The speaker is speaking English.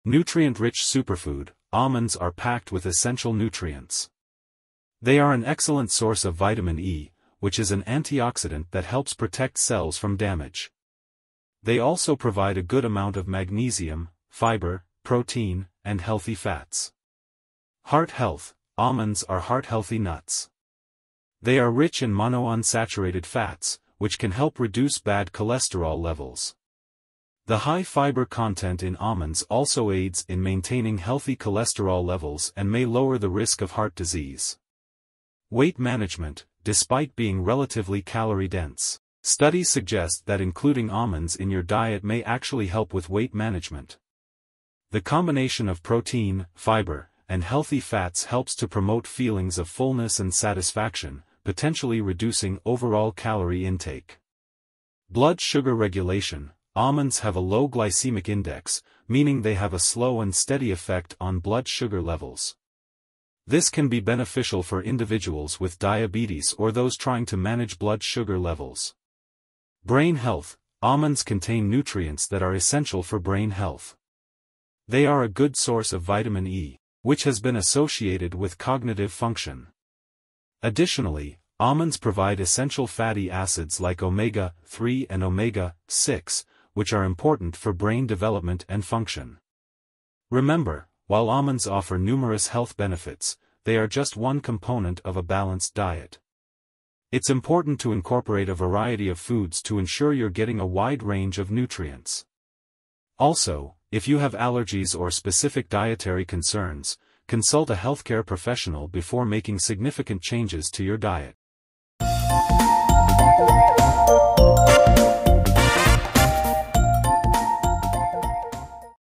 Nutrient-rich superfood, almonds are packed with essential nutrients. They are an excellent source of vitamin E, which is an antioxidant that helps protect cells from damage. They also provide a good amount of magnesium, fiber, protein, and healthy fats. Heart health, almonds are heart-healthy nuts. They are rich in monounsaturated fats, which can help reduce bad cholesterol levels. The high fiber content in almonds also aids in maintaining healthy cholesterol levels and may lower the risk of heart disease. Weight management, despite being relatively calorie-dense, studies suggest that including almonds in your diet may actually help with weight management. The combination of protein, fiber, and healthy fats helps to promote feelings of fullness and satisfaction, potentially reducing overall calorie intake. Blood sugar regulation. Almonds have a low glycemic index, meaning they have a slow and steady effect on blood sugar levels. This can be beneficial for individuals with diabetes or those trying to manage blood sugar levels. Brain health. Almonds contain nutrients that are essential for brain health. They are a good source of vitamin E, which has been associated with cognitive function. Additionally, almonds provide essential fatty acids like omega-3 and omega-6, which are important for brain development and function. Remember, while almonds offer numerous health benefits, they are just one component of a balanced diet. It's important to incorporate a variety of foods to ensure you're getting a wide range of nutrients. Also, if you have allergies or specific dietary concerns, consult a healthcare professional before making significant changes to your diet.